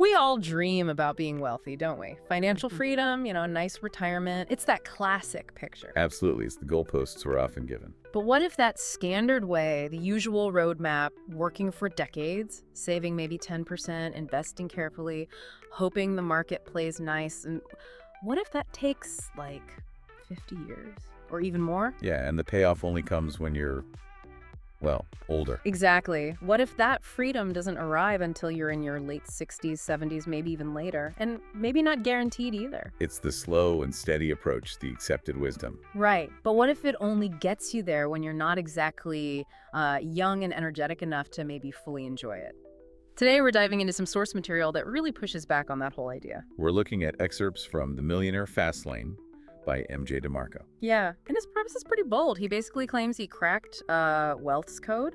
We all dream about being wealthy, don't we? Financial freedom, a nice retirement. It's that classic picture. Absolutely. It's the goalposts we're often given. But what if that standard way, the usual roadmap, working for decades, saving maybe 10%, investing carefully, hoping the market plays nice, and what if that takes like 50 years or even more? Yeah, and the payoff only comes when you're, well, older. Exactly. What if that freedom doesn't arrive until you're in your late 60s, 70s, maybe even later, and maybe not guaranteed either? It's the slow and steady approach, the accepted wisdom. Right. But what if it only gets you there when you're not exactly young and energetic enough to maybe fully enjoy it? Today, we're diving into some source material that really pushes back on that whole idea. We're looking at excerpts from The Millionaire Fastlane by MJ DeMarco. Yeah, and his premise is pretty bold. He basically claims he cracked wealth's code,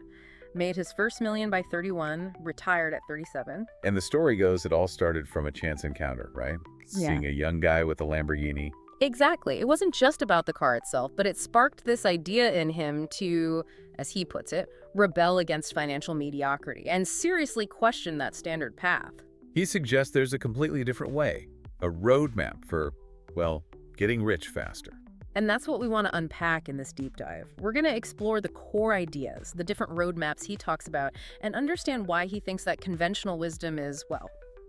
made his first million by 31, retired at 37. And the story goes it all started from a chance encounter, right? Yeah. Seeing a young guy with a Lamborghini. Exactly. It wasn't just about the car itself, but it sparked this idea in him to, as he puts it, rebel against financial mediocrity and seriously question that standard path. He suggests there's a completely different way, a roadmap for, well, getting rich faster. And that's what we want to unpack in this deep dive. We're going to explore the core ideas, the different roadmaps he talks about, and understand why he thinks that conventional wisdom is, well,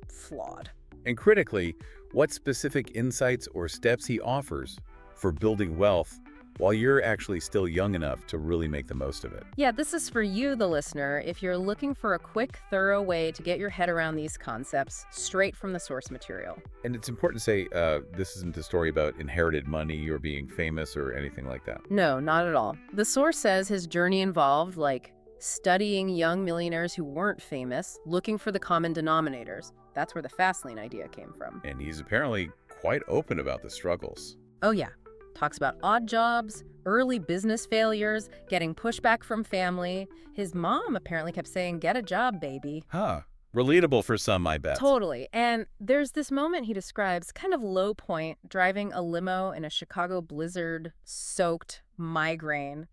flawed. And critically, what specific insights or steps he offers for building wealth while you're actually still young enough to really make the most of it. Yeah, this is for you, the listener, if you're looking for a quick, thorough way to get your head around these concepts straight from the source material. And it's important to say this isn't a story about inherited money or being famous or anything like that. No, not at all. The source says his journey involved, like, studying young millionaires who weren't famous, looking for the common denominators. That's where the Fastlane idea came from. And he's apparently quite open about the struggles. Oh yeah. Talks about odd jobs, early business failures, getting pushback from family. His mom apparently kept saying, "Get a job, baby." Huh. Relatable for some, I bet. Totally. And there's this moment he describes, kind of low point, driving a limo in a Chicago blizzard-soaked migraine,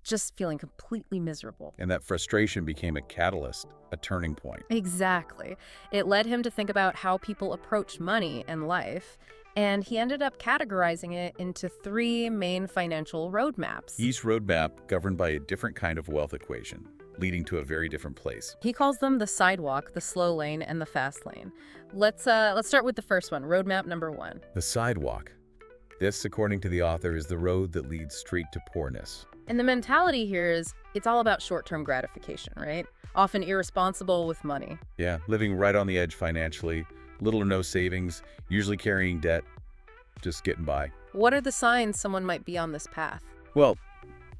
just feeling completely miserable. And that frustration became a catalyst, a turning point. Exactly. It led him to think about how people approach money and life, and he ended up categorizing it into 3 main financial roadmaps. Each roadmap governed by a different kind of wealth equation, leading to a very different place. He calls them the sidewalk, the slow lane, and the fast lane. Let's start with the first one, roadmap number 1. The sidewalk. This, according to the author, is the road that leads straight to poorness. And the mentality here is it's all about short-term gratification, right? Often irresponsible with money. Yeah, living right on the edge financially, little or no savings, usually carrying debt, just getting by. What are the signs someone might be on this path? Well,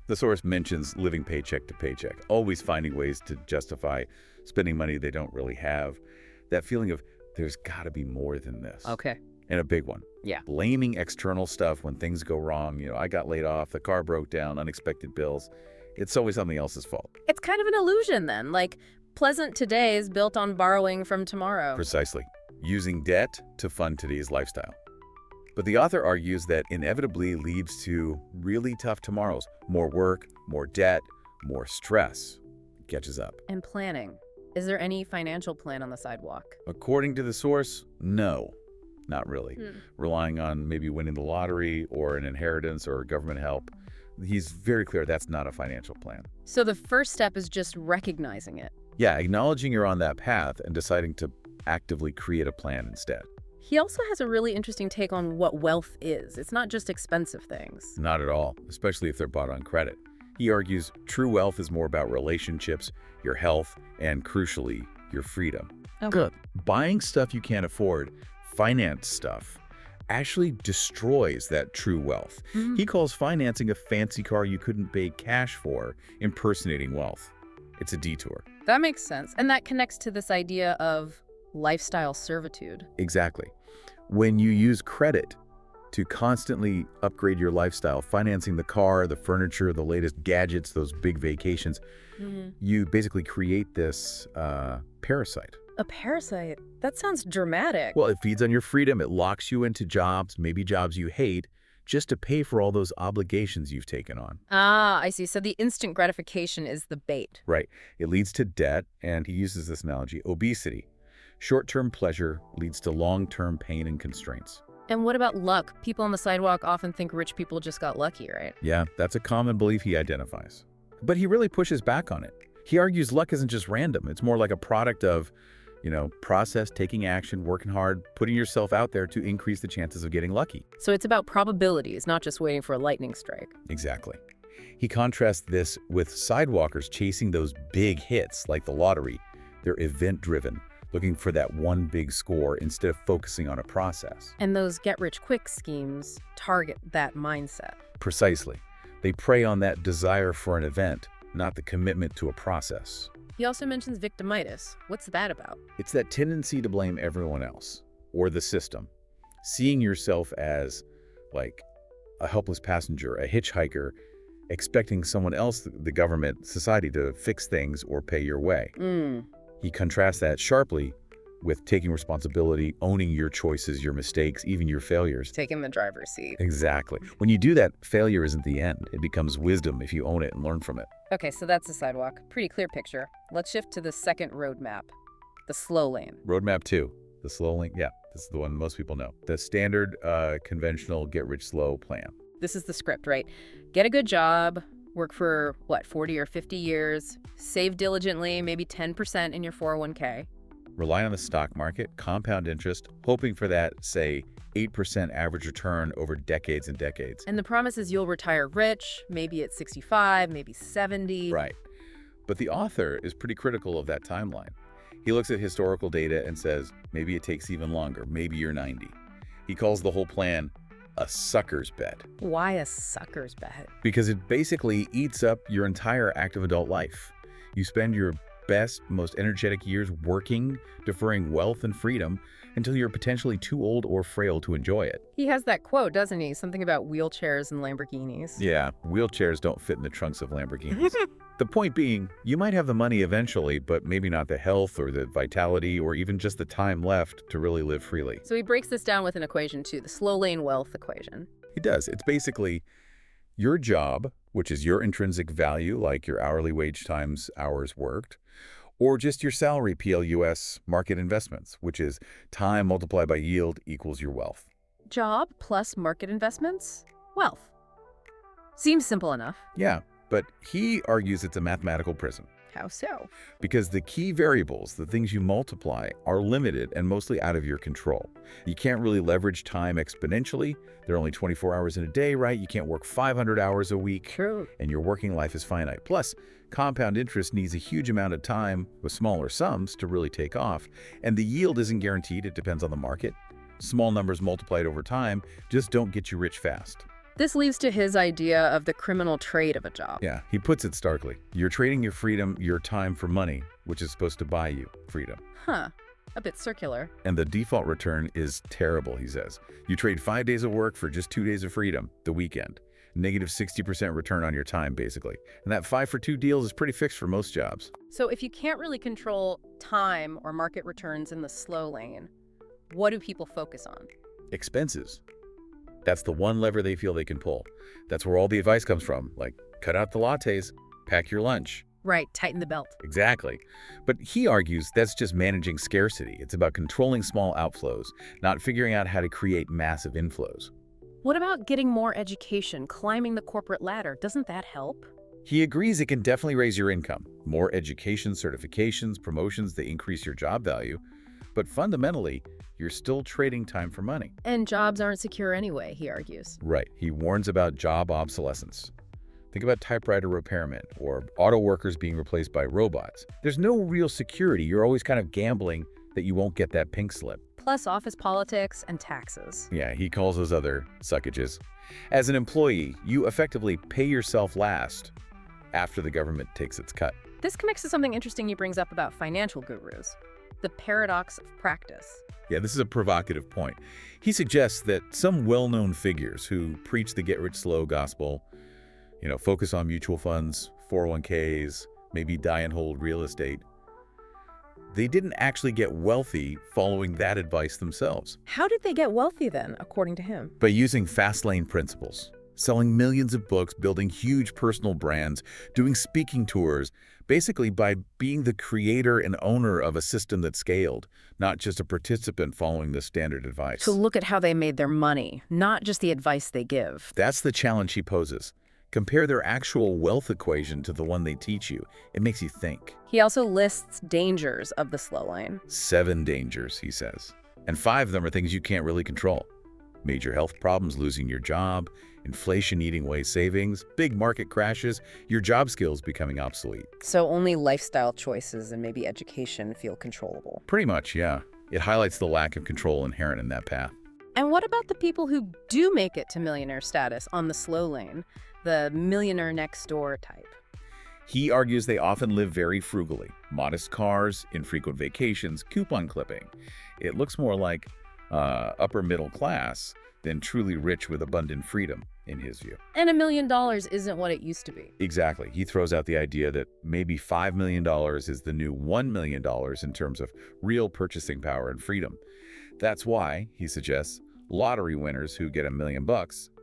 the source mentions living paycheck to paycheck, always finding ways to justify spending money they don't really have. That feeling of there's got to be more than this. Okay. And a big one. Yeah. Blaming external stuff when things go wrong. I got laid off, the car broke down, unexpected bills. It's always something else's fault. It's kind of an illusion then, like pleasant today is built on borrowing from tomorrow. Precisely. Using debt to fund today's lifestyle. But the author argues that inevitably leads to really tough tomorrows. More work, more debt, more stress. It catches up. And planning. Is there any financial plan on the sidewalk? According to the source, no, not really. Relying on maybe winning the lottery or an inheritance or government help. He's very clear that's not a financial plan. So the first step is just recognizing it. Yeah, acknowledging you're on that path and deciding to actively create a plan instead. He also has a really interesting take on what wealth is. It's not just expensive things. Not at all, especially if they're bought on credit. He argues true wealth is more about relationships, your health, and crucially, your freedom. Oh. Good. Buying stuff you can't afford, finance stuff, actually destroys that true wealth. He calls financing a fancy car you couldn't pay cash for impersonating wealth. It's a detour. That makes sense. And that connects to this idea of lifestyle servitude. Exactly. When you use credit to constantly upgrade your lifestyle, financing the car, the furniture, the latest gadgets, those big vacations, you basically create this parasite. A parasite? That sounds dramatic. Well, it feeds on your freedom. It locks you into jobs, maybe jobs you hate, just to pay for all those obligations you've taken on. Ah, I see. So the instant gratification is the bait. Right. It leads to debt, and he uses this analogy, obesity. Short-term pleasure leads to long-term pain and constraints. And what about luck? People on the sidewalk often think rich people just got lucky, right? Yeah, that's a common belief he identifies. But he really pushes back on it. He argues luck isn't just random. It's more like a product of, process, taking action, working hard, putting yourself out there to increase the chances of getting lucky. So it's about probabilities, not just waiting for a lightning strike. Exactly. He contrasts this with sidewalkers chasing those big hits like the lottery. They're event-driven, looking for that one big score instead of focusing on a process. And those get-rich-quick schemes target that mindset. Precisely. They prey on that desire for an event, not the commitment to a process. He also mentions victimitis. What's that about? It's that tendency to blame everyone else or the system, seeing yourself as like a helpless passenger, a hitchhiker, expecting someone else, the government, society, to fix things or pay your way. He contrasts that sharply with taking responsibility, owning your choices, your mistakes, even your failures. Taking the driver's seat. Exactly. When you do that, failure isn't the end. It becomes wisdom if you own it and learn from it. Okay, so that's the sidewalk. Pretty clear picture. Let's shift to the second roadmap, the slow lane. Roadmap 2, the slow lane. Yeah, this is the one most people know. The standard, conventional get-rich-slow plan. This is the script, right? Get a good job, work for, 40 or 50 years, save diligently, maybe 10% in your 401k. Rely on the stock market, compound interest, hoping for that, say, 8% average return over decades and decades. And the promise is you'll retire rich, maybe at 65, maybe 70. Right. But the author is pretty critical of that timeline. He looks at historical data and says, maybe it takes even longer, maybe you're 90. He calls the whole plan a sucker's bet. Why a sucker's bet? Because it basically eats up your entire active adult life. You spend your best, most energetic years working, deferring wealth and freedom until you're potentially too old or frail to enjoy it. He has that quote, doesn't he? Something about wheelchairs and Lamborghinis. Yeah, wheelchairs don't fit in the trunks of Lamborghinis. The point being, you might have the money eventually, but maybe not the health or the vitality or even just the time left to really live freely. So he breaks this down with an equation too, the slow lane wealth equation. He does. It's basically your job, which is your intrinsic value, like your hourly wage times hours worked, or just your salary PLUS market investments, which is time multiplied by yield equals your wealth. Job plus market investments? Wealth. Seems simple enough. Yeah, but he argues it's a mathematical prism. How so? Because the key variables, the things you multiply, are limited and mostly out of your control. You can't really leverage time exponentially. There are only 24 hours in a day, right? You can't work 500 hours a week. True. And your working life is finite. Plus, compound interest needs a huge amount of time with smaller sums to really take off. And the yield isn't guaranteed. It depends on the market. Small numbers multiplied over time just don't get you rich fast. This leads to his idea of the criminal trade of a job. Yeah, he puts it starkly. You're trading your freedom, your time for money, which is supposed to buy you freedom. Huh. A bit circular. And the default return is terrible, he says. You trade 5 days of work for just 2 days of freedom, the weekend. Negative 60% return on your time, basically. And that 5-for-2 deal is pretty fixed for most jobs. So if you can't really control time or market returns in the slow lane, what do people focus on? Expenses. That's the one lever they feel they can pull. That's where all the advice comes from, like cut out the lattes, pack your lunch. Right, tighten the belt. Exactly. But he argues that's just managing scarcity. It's about controlling small outflows, not figuring out how to create massive inflows. What about getting more education, climbing the corporate ladder? Doesn't that help? He agrees it can definitely raise your income. More education, certifications, promotions, they increase your job value. But fundamentally, you're still trading time for money. And jobs aren't secure anyway, he argues. Right. He warns about job obsolescence. Think about typewriter repairmen or auto workers being replaced by robots. There's no real security. You're always kind of gambling that you won't get that pink slip. Plus office politics and taxes. Yeah, he calls those other suckages. As an employee, you effectively pay yourself last after the government takes its cut. This connects to something interesting he brings up about financial gurus. The paradox of practice. Yeah, this is a provocative point. He suggests that some well-known figures who preach the get-rich-slow gospel, focus on mutual funds, 401ks, maybe die and hold real estate, they didn't actually get wealthy following that advice themselves. How did they get wealthy then, according to him? By using Fastlane principles. selling millions of books, building huge personal brands, doing speaking tours, basically by being the creator and owner of a system that scaled, not just a participant following the standard advice. To look at how they made their money, not just the advice they give. That's the challenge he poses. Compare their actual wealth equation to the one they teach you. It makes you think. He also lists dangers of the slow lane. 7 dangers, he says. And 5 of them are things you can't really control. Major health problems, losing your job, inflation eating away savings, big market crashes, your job skills becoming obsolete. So only lifestyle choices and maybe education feel controllable. Pretty much, yeah. It highlights the lack of control inherent in that path. And what about the people who do make it to millionaire status on the slow lane, the millionaire next door type? He argues they often live very frugally. Modest cars, infrequent vacations, coupon clipping. It looks more like upper middle class than truly rich with abundant freedom, in his view. And $1 million isn't what it used to be. Exactly. He throws out the idea that maybe $5 million is the new $1 million in terms of real purchasing power and freedom. That's why, he suggests, lottery winners who get $1 million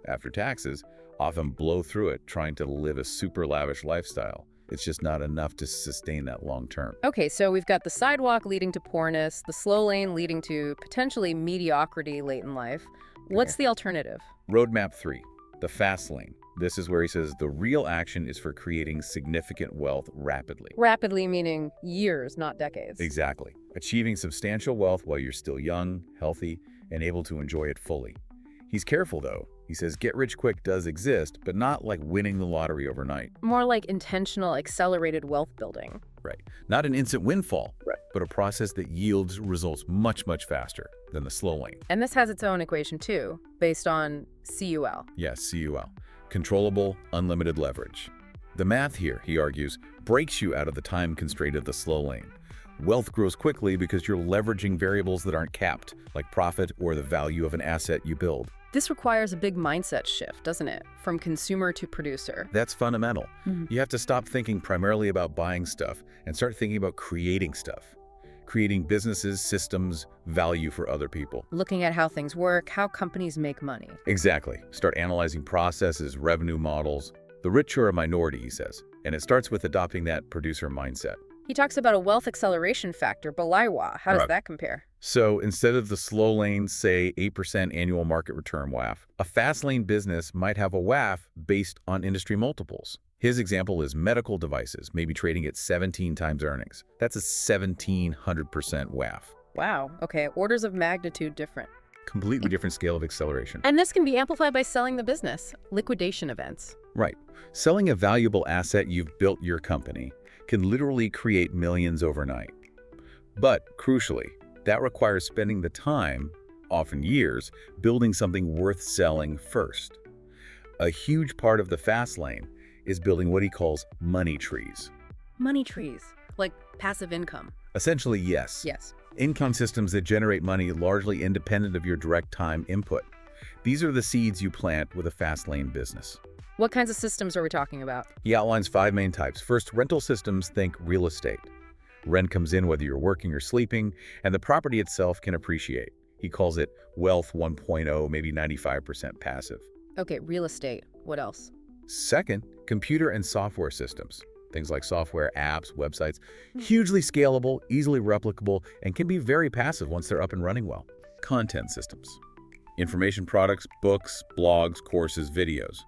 after taxes often blow through it trying to live a super lavish lifestyle. It's just not enough to sustain that long term. Okay, so we've got the sidewalk leading to poorness, the slow lane leading to potentially mediocrity late in life. What's the alternative? Roadmap 3, the Fastlane. This is where he says the real action is for creating significant wealth rapidly. Rapidly meaning years, not decades. Exactly. Achieving substantial wealth while you're still young, healthy, and able to enjoy it fully. He's careful, though. He says get rich quick does exist, but not like winning the lottery overnight. More like intentional, accelerated wealth building. Right. Not an instant windfall, but a process that yields results much, much faster than the slow lane. And this has its own equation, too, based on CUL. Yes, CUL. Controllable, unlimited leverage. The math here, he argues, breaks you out of the time constraint of the slow lane. Wealth grows quickly because you're leveraging variables that aren't capped, like profit or the value of an asset you build. This requires a big mindset shift, doesn't it? From consumer to producer. That's fundamental. You have to stop thinking primarily about buying stuff and start thinking about creating stuff. Creating businesses, systems, value for other people. Looking at how things work, how companies make money. Exactly. Start analyzing processes, revenue models. The rich are a minority, he says, and it starts with adopting that producer mindset. He talks about a wealth acceleration factor, Balaiwa. How does that compare? So instead of the slow lane, say 8% annual market return WAF, a fast lane business might have a WAF based on industry multiples. His example is medical devices, maybe trading at 17 times earnings. That's a 1,700% WAF. Wow. Okay. Orders of magnitude different. Completely different scale of acceleration. And this can be amplified by selling the business. Liquidation events. Right. Selling a valuable asset you've built your company can literally create millions overnight. But crucially, that requires spending the time, often years, building something worth selling first. A huge part of the fast lane is building what he calls money trees. Money trees, like passive income. Essentially, yes. Yes. Income systems that generate money largely independent of your direct time input. These are the seeds you plant with a fast lane business. What kinds of systems are we talking about? He outlines 5 main types. First, rental systems, think real estate. Rent comes in whether you're working or sleeping, and the property itself can appreciate. He calls it wealth 1.0, maybe 95% passive. Okay, real estate. What else? Second, computer and software systems. Things like software, apps, websites, hugely scalable, easily replicable, and can be very passive once they're up and running well. Content systems. Information products, books, blogs, courses, videos.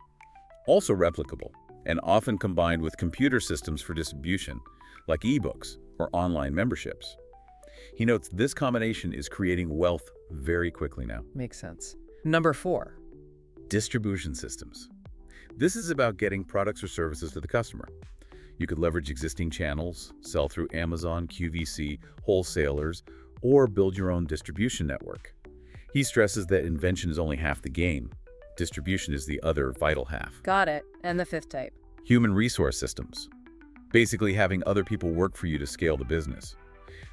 Also replicable, and often combined with computer systems for distribution, like ebooks or online memberships. He notes this combination is creating wealth very quickly now. Makes sense. Number 4. Distribution systems. This is about getting products or services to the customer. You could leverage existing channels, sell through Amazon, QVC, wholesalers, or build your own distribution network. He stresses that invention is only half the game. Distribution is the other vital half. Got it. And the 5th type? Human resource systems. Basically having other people work for you to scale the business.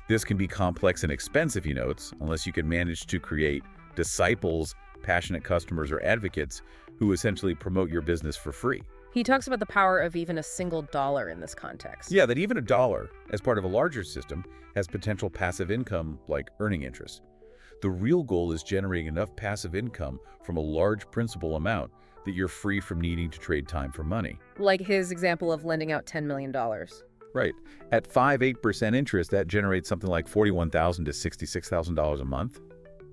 This can be complex and expensive, he notes, unless you can manage to create disciples, passionate customers, or advocates who essentially promote your business for free. He talks about the power of even a single dollar in this context. Yeah, that even a dollar, as part of a larger system, has potential passive income like earning interest. The real goal is generating enough passive income from a large principal amount that you're free from needing to trade time for money. Like his example of lending out $10 million. Right. At 5-8% interest, that generates something like $41,000 to $66,000 a month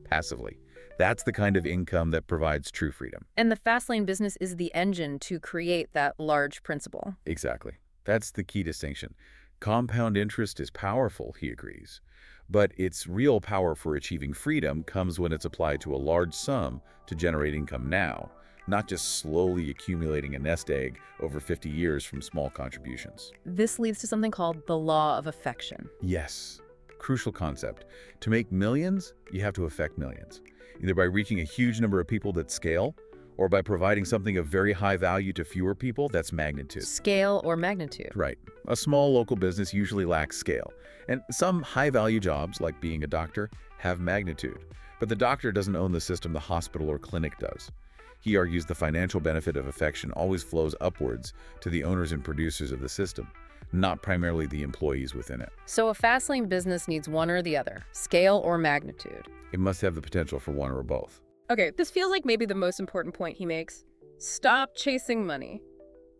passively. That's the kind of income that provides true freedom. And the Fastlane business is the engine to create that large principle. Exactly. That's the key distinction. Compound interest is powerful, he agrees. But its real power for achieving freedom comes when it's applied to a large sum to generate income now, not just slowly accumulating a nest egg over 50 years from small contributions. This leads to something called the law of affection. Yes, crucial concept. To make millions, you have to affect millions, either by reaching a huge number of people that scale, or by providing something of very high value to fewer people, that's magnitude. Scale or magnitude. Right. A small local business usually lacks scale, and some high-value jobs, like being a doctor, have magnitude. But the doctor doesn't own the system the hospital or clinic does. He argues the financial benefit of affection always flows upwards to the owners and producers of the system, not primarily the employees within it. So a Fastlane business needs one or the other, scale or magnitude. It must have the potential for one or both. Okay, this feels like maybe the most important point he makes. Stop chasing money.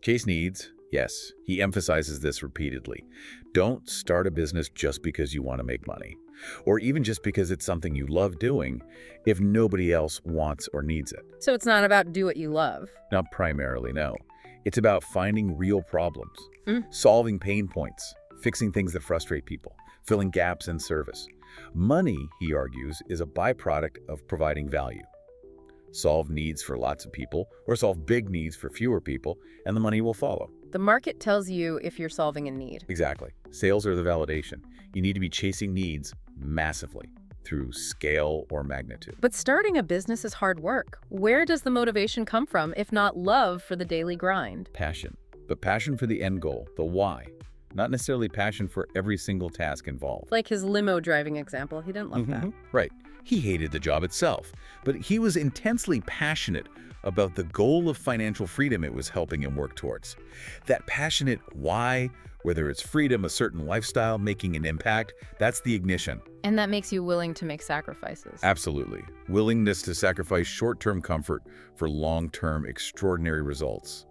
Chase needs, yes, he emphasizes this repeatedly. Don't start a business just because you want to make money, or even just because it's something you love doing if nobody else wants or needs it. So it's not about do what you love. Not primarily, no. It's about finding real problems, solving pain points, fixing things that frustrate people, filling gaps in service. Money, he argues, is a byproduct of providing value. Solve needs for lots of people, or solve big needs for fewer people, and the money will follow. The market tells you if you're solving a need. Exactly. Sales are the validation. You need to be chasing needs massively through scale or magnitude. But starting a business is hard work. Where does the motivation come from, if not love for the daily grind? Passion. But passion for the end goal, the why. Not necessarily passion for every single task involved. Like his limo driving example, he didn't love that. Right. He hated the job itself, but he was intensely passionate about the goal of financial freedom it was helping him work towards. That passionate why, whether it's freedom, a certain lifestyle, making an impact, that's the ignition. And that makes you willing to make sacrifices. Absolutely. Willingness to sacrifice short-term comfort for long-term extraordinary results.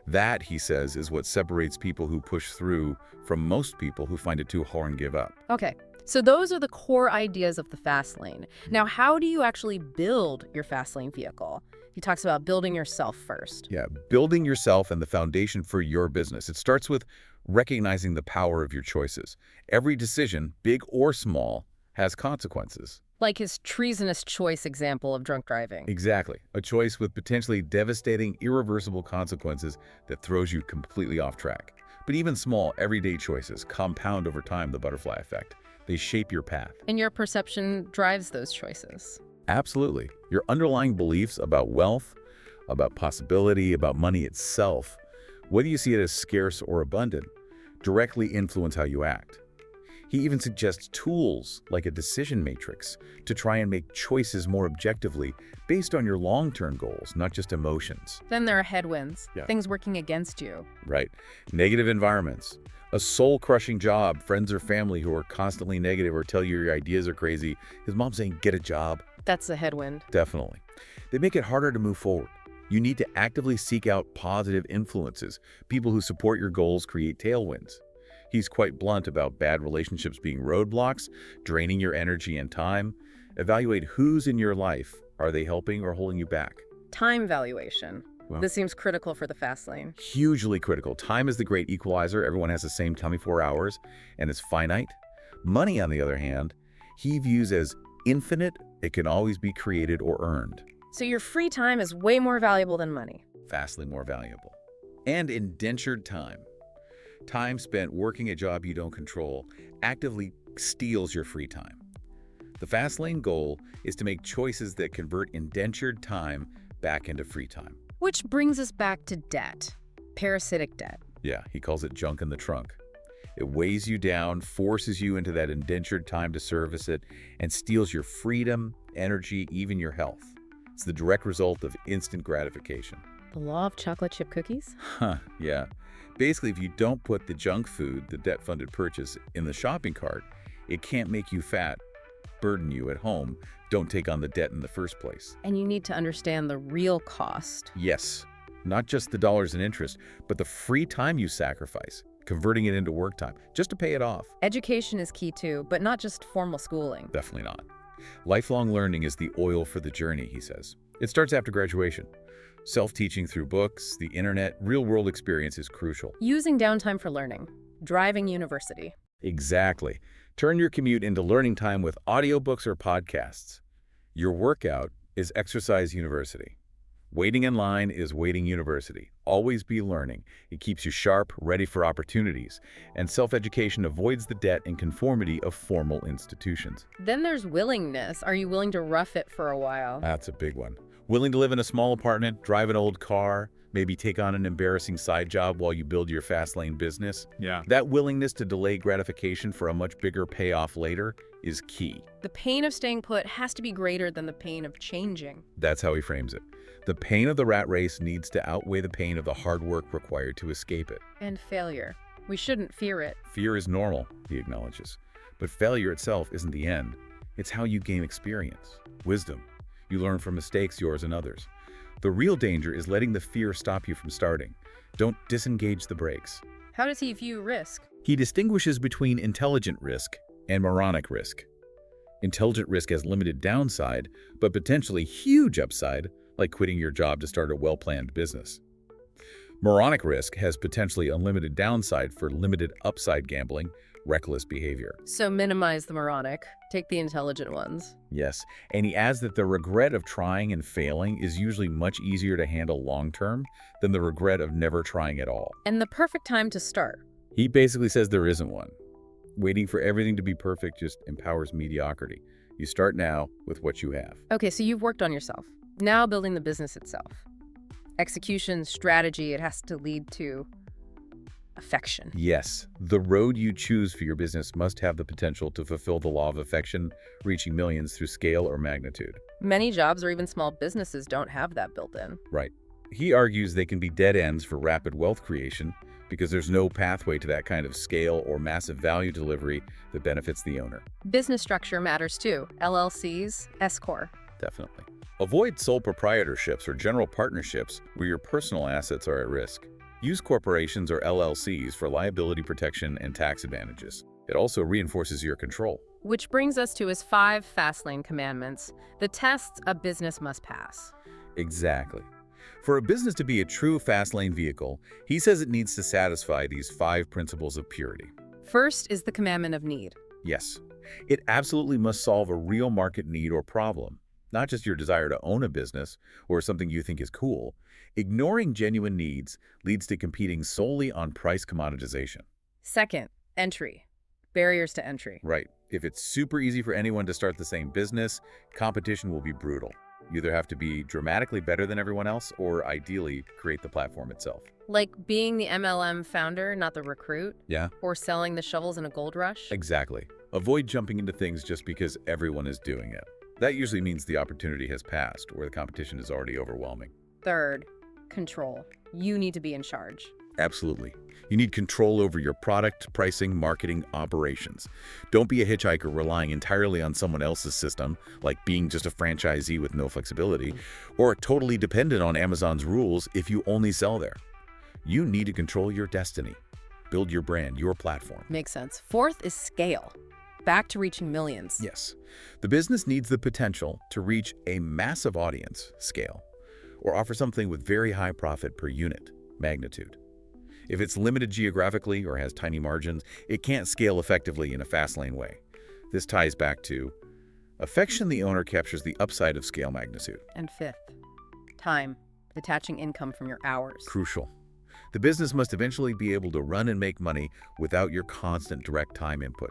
That, he says, is what separates people who push through from most people who find it too hard and give up. Okay, so those are the core ideas of the Fastlane. Now, how do you actually build your Fastlane vehicle? He talks about building yourself first. Yeah, building yourself and the foundation for your business. It starts with recognizing the power of your choices. Every decision, big or small, has consequences. Like his treasonous choice example of drunk driving. Exactly. A choice with potentially devastating, irreversible consequences that throws you completely off track. But even small, everyday choices compound over time, the butterfly effect. They shape your path. And your perception drives those choices. Absolutely. Your underlying beliefs about wealth, about possibility, about money itself, whether you see it as scarce or abundant, directly influence how you act. He even suggests tools like a decision matrix to try and make choices more objectively based on your long-term goals, not just emotions. Then there are headwinds, Yeah. things working against you. Right. Negative environments, a soul-crushing job, friends or family who are constantly negative or tell you your ideas are crazy. His mom saying, get a job. That's a headwind. Definitely. They make it harder to move forward. You need to actively seek out positive influences. People who support your goals create tailwinds. He's quite blunt about bad relationships being roadblocks, draining your energy and time. Evaluate who's in your life. Are they helping or holding you back? Time valuation. Well, This seems critical for the Fastlane. hugely critical. Time is the great equalizer. Everyone has the same 24 hours, and it's finite. Money, on the other hand, he views as infinite. It can always be created or earned. So your free time is way more valuable than money. Vastly more valuable. And indentured time. Time spent working a job you don't control actively steals your free time. The Fastlane goal is to make choices that convert indentured time back into free time. Which brings us back to debt. Parasitic debt. Yeah, he calls it junk in the trunk. It weighs you down, forces you into that indentured time to service it, and steals your freedom, energy, even your health. It's the direct result of instant gratification. The law of chocolate chip cookies? Yeah. Basically, if you don't put the junk food, the debt-funded purchase, in the shopping cart, it can't make you fat burden you at home. Don't take on the debt in the first place. And you need to understand the real cost. Yes, not just the dollars in interest, but the free time you sacrifice, converting it into work time, just to pay it off. Education is key too, but not just formal schooling. Definitely not. Lifelong learning is the oil for the journey, he says. It starts after graduation. Self-teaching through books, the internet, real-world experience is crucial. Using downtime for learning. Driving university. Exactly. Turn your commute into learning time with audiobooks or podcasts. Your workout is exercise university. Waiting in line is waiting university. Always be learning. It keeps you sharp, ready for opportunities. And self-education avoids the debt and conformity of formal institutions. Then there's willingness. Are you willing to rough it for a while? That's a big one. Willing to live in a small apartment, drive an old car, maybe take on an embarrassing side job while you build your Fastlane business. Yeah. That willingness to delay gratification for a much bigger payoff later is key. The pain of staying put has to be greater than the pain of changing. That's how he frames it. The pain of the rat race needs to outweigh the pain of the hard work required to escape it. And failure. We shouldn't fear it. Fear is normal, he acknowledges. But failure itself isn't the end. It's how you gain experience, wisdom. You learn from mistakes, yours and others. The real danger is letting the fear stop you from starting. Don't disengage the brakes. How does he view risk? He distinguishes between intelligent risk and moronic risk. Intelligent risk has limited downside, but potentially huge upside, like quitting your job to start a well-planned business. Moronic risk has potentially unlimited downside for limited upside gambling, reckless behavior. So minimize the moronic. Take the intelligent ones. Yes, and he adds that the regret of trying and failing is usually much easier to handle long-term than the regret of never trying at all. And the perfect time to start. He basically says there isn't one. Waiting for everything to be perfect just empowers mediocrity. You start now with what you have. Okay, so you've worked on yourself. Now building the business itself. Execution, strategy, it has to lead to affection. Yes, the road you choose for your business must have the potential to fulfill the law of affection, reaching millions through scale or magnitude. Many jobs or even small businesses don't have that built in. Right. He argues they can be dead ends for rapid wealth creation because there's no pathway to that kind of scale or massive value delivery that benefits the owner. Business structure matters too. LLCs, S-Corp. Definitely. Avoid sole proprietorships or general partnerships where your personal assets are at risk. Use corporations or LLCs for liability protection and tax advantages. It also reinforces your control. Which brings us to his 5 Fastlane commandments, the tests a business must pass. Exactly. For a business to be a true Fastlane vehicle, he says it needs to satisfy these 5 principles of purity. First is the commandment of need. Yes, it absolutely must solve a real market need or problem, not just your desire to own a business or something you think is cool. Ignoring genuine needs leads to competing solely on price commoditization. Second, entry. Barriers to entry. Right. If it's super easy for anyone to start the same business, competition will be brutal. You either have to be dramatically better than everyone else or ideally create the platform itself. Like being the MLM founder, not the recruit. Yeah, Or selling the shovels in a gold rush. exactly. Avoid jumping into things just because everyone is doing it. That usually means the opportunity has passed, where the competition is already overwhelming. Third, control. You need to be in charge. Absolutely. You need control over your product, pricing, marketing, operations. Don't be a hitchhiker relying entirely on someone else's system, like being just a franchisee with no flexibility, or totally dependent on Amazon's rules if you only sell there. You need to control your destiny. Build your brand, your platform. Makes sense. Fourth is scale. Back to reaching millions. Yes. The business needs the potential to reach a massive audience, scale, or offer something with very high profit per unit, magnitude. If it's limited geographically or has tiny margins, it can't scale effectively in a Fastlane way. This ties back to affection. The owner captures the upside of scale magnitude. And fifth, time. Detaching income from your hours. Crucial. The business must eventually be able to run and make money without your constant direct time input.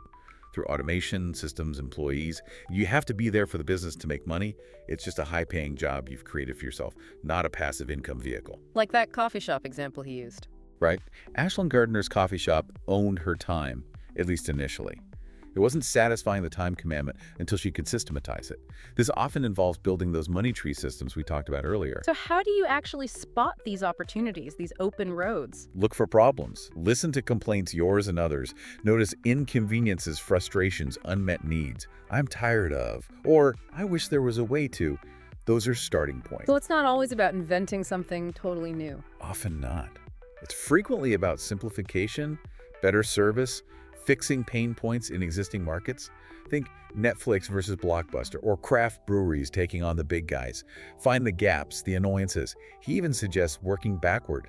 Through automation, systems, employees, you have to be there for the business to make money. It's just a high-paying job you've created for yourself, not a passive income vehicle. Like that coffee shop example he used. Right? Ashlyn Gardner's coffee shop owned her time, at least initially. It wasn't satisfying the time commandment until she could systematize it. This often involves building those money tree systems we talked about earlier. So how do you actually spot these opportunities, these open roads? Look for problems. Listen to complaints, yours and others. Notice inconveniences, frustrations, unmet needs. I'm tired of, or I wish there was a way to. Those are starting points. So it's not always about inventing something totally new. Often not. It's frequently about simplification, better service, fixing pain points in existing markets. Think Netflix versus Blockbuster, or craft breweries taking on the big guys. Find the gaps, the annoyances. He even suggests working backward.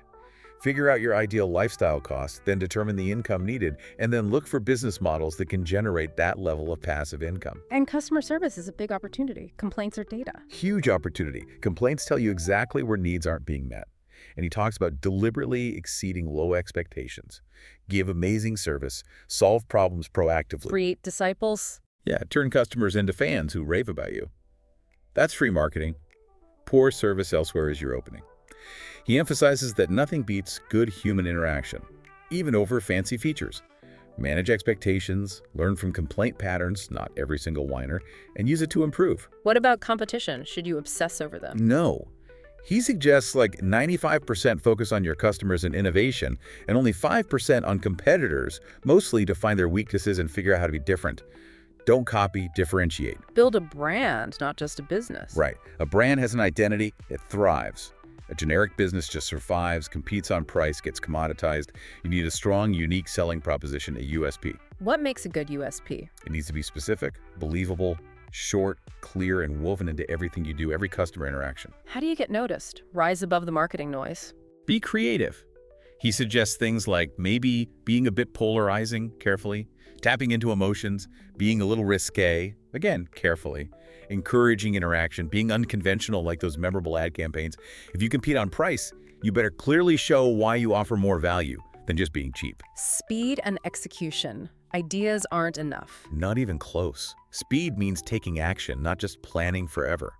Figure out your ideal lifestyle cost, then determine the income needed, and then look for business models that can generate that level of passive income. And customer service is a big opportunity. Complaints are data. Huge opportunity. Complaints tell you exactly where needs aren't being met. And he talks about deliberately exceeding low expectations. Give amazing service, solve problems proactively. Create disciples. Yeah, turn customers into fans who rave about you. That's free marketing. Poor service elsewhere is your opening. He emphasizes that nothing beats good human interaction, even over fancy features. Manage expectations, learn from complaint patterns, not every single whiner, and use it to improve. What about competition? Should you obsess over them? No. He suggests like 95% focus on your customers and innovation, and only 5% on competitors, mostly to find their weaknesses and figure out how to be different. Don't copy, differentiate. Build a brand, not just a business. Right. A brand has an identity, it thrives. A generic business just survives, competes on price, gets commoditized. You need a strong, unique selling proposition, a USP. What makes a good USP? It needs to be specific, believable, short, clear, and woven into everything you do, every customer interaction. How do you get noticed? Rise above the marketing noise. Be creative. He suggests things like maybe being a bit polarizing, carefully, tapping into emotions, being a little risque, again, carefully, encouraging interaction, being unconventional like those memorable ad campaigns. If you compete on price, you better clearly show why you offer more value than just being cheap. Speed and execution. Ideas aren't enough. Not even close. Speed means taking action, not just planning forever.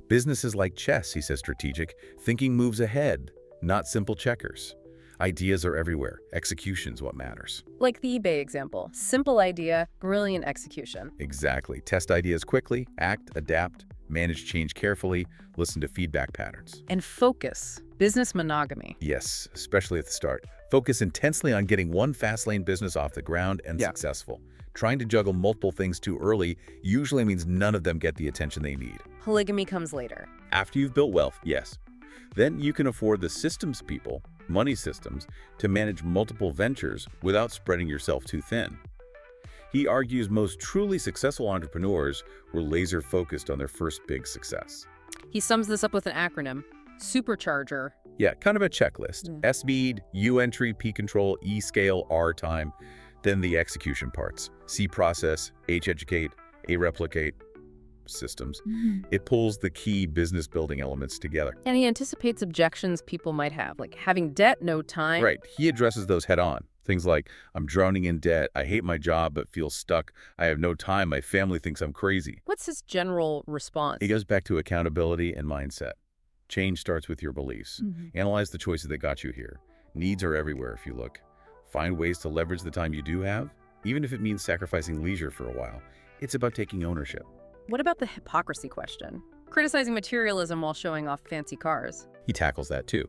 Business is like chess, he says strategic. Thinking moves ahead, not simple checkers. Ideas are everywhere. Execution's what matters. Like the eBay example. Simple idea, brilliant execution. Exactly. Test ideas quickly, act, adapt, manage change carefully, listen to feedback patterns. And focus. Business monogamy. Yes, especially at the start. Focus intensely on getting one Fastlane business off the ground and successful. Trying to juggle multiple things too early usually means none of them get the attention they need. Polygamy comes later. After you've built wealth, yes. Then you can afford the systems people, money systems, to manage multiple ventures without spreading yourself too thin. He argues most truly successful entrepreneurs were laser-focused on their first big success. He sums this up with an acronym. Supercharger. Yeah, kind of a checklist. S-Speed, U-Entry, P-Control, E-Scale, R-Time. Then the execution parts. C-Process, H-Educate, A-Replicate, systems. It pulls the key business building elements together. And he anticipates objections people might have, like having debt, no time. Right. He addresses those head on. Things like, I'm drowning in debt, I hate my job but feel stuck, I have no time, my family thinks I'm crazy. What's his general response? He goes back to accountability and mindset. Change starts with your beliefs. Analyze the choices that got you here. Needs are everywhere if you look. Find ways to leverage the time you do have, even if it means sacrificing leisure for a while. It's about taking ownership. What about the hypocrisy question? Criticizing materialism while showing off fancy cars. He tackles that too.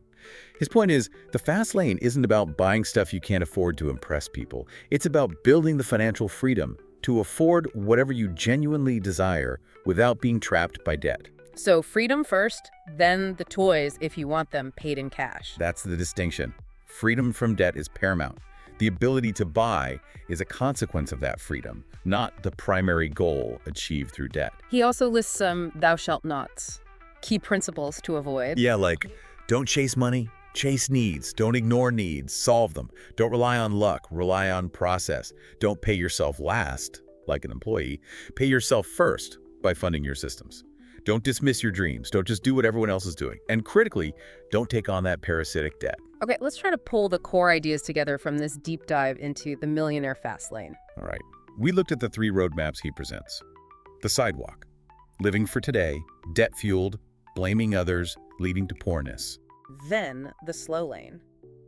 His point is, the fast lane isn't about buying stuff you can't afford to impress people. It's about building the financial freedom to afford whatever you genuinely desire without being trapped by debt. So freedom first, then the toys if you want them paid in cash. That's the distinction. Freedom from debt is paramount. The ability to buy is a consequence of that freedom, not the primary goal achieved through debt. He also lists some thou shalt nots, key principles to avoid. Yeah, like don't chase money, chase needs. Don't ignore needs, solve them. Don't rely on luck, rely on process. Don't pay yourself last, like an employee. Pay yourself first by funding your systems. Don't dismiss your dreams. Don't just do what everyone else is doing. And critically, don't take on that parasitic debt. Okay, let's try to pull the core ideas together from this deep dive into the Millionaire Fastlane. All right. We looked at the 3 roadmaps he presents. The sidewalk. Living for today, debt-fueled, blaming others, leading to poorness. Then the slow lane.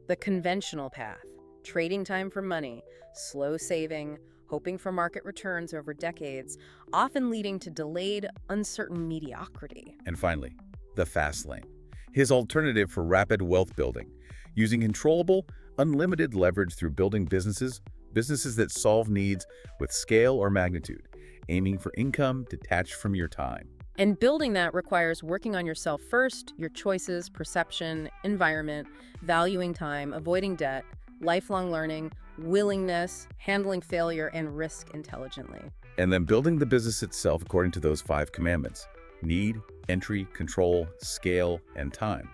The conventional path. Trading time for money, slow saving, hoping for market returns over decades, often leading to delayed, uncertain mediocrity. And finally, the Fastlane, his alternative for rapid wealth building, using controllable, unlimited leverage through building businesses that solve needs with scale or magnitude, aiming for income detached from your time. And building that requires working on yourself first, your choices, perception, environment, valuing time, avoiding debt, lifelong learning, willingness, handling failure, and risk intelligently. And then building the business itself according to those 5 commandments: need, entry, control, scale, and time.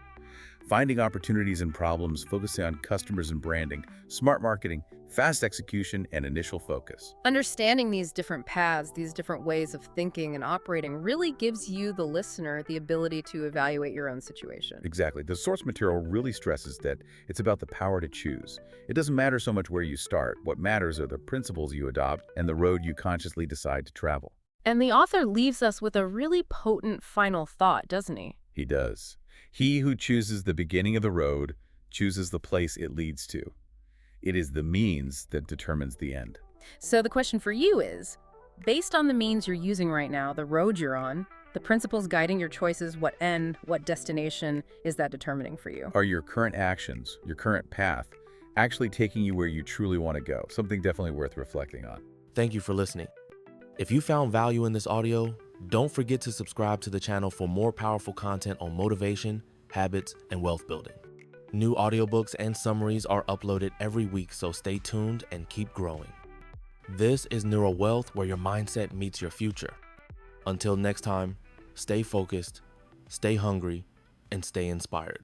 Finding opportunities and problems, focusing on customers and branding, smart marketing, fast execution, and initial focus. Understanding these different paths, these different ways of thinking and operating really gives you, the listener, the ability to evaluate your own situation. Exactly. The source material really stresses that it's about the power to choose. It doesn't matter so much where you start. What matters are the principles you adopt and the road you consciously decide to travel. And the author leaves us with a really potent final thought, doesn't he? He does. He who chooses the beginning of the road chooses the place it leads to. It is the means that determines the end. So the question for you is, based on the means you're using right now, the road you're on, the principles guiding your choices, what end, what destination is that determining for you? Are your current actions, your current path, actually taking you where you truly want to go? Something definitely worth reflecting on. Thank you for listening. If you found value in this audio, don't forget to subscribe to the channel for more powerful content on motivation, habits, and wealth building. New audiobooks and summaries are uploaded every week, so stay tuned and keep growing. This is Neural Wealth, where your mindset meets your future. Until next time, stay focused, stay hungry, and stay inspired.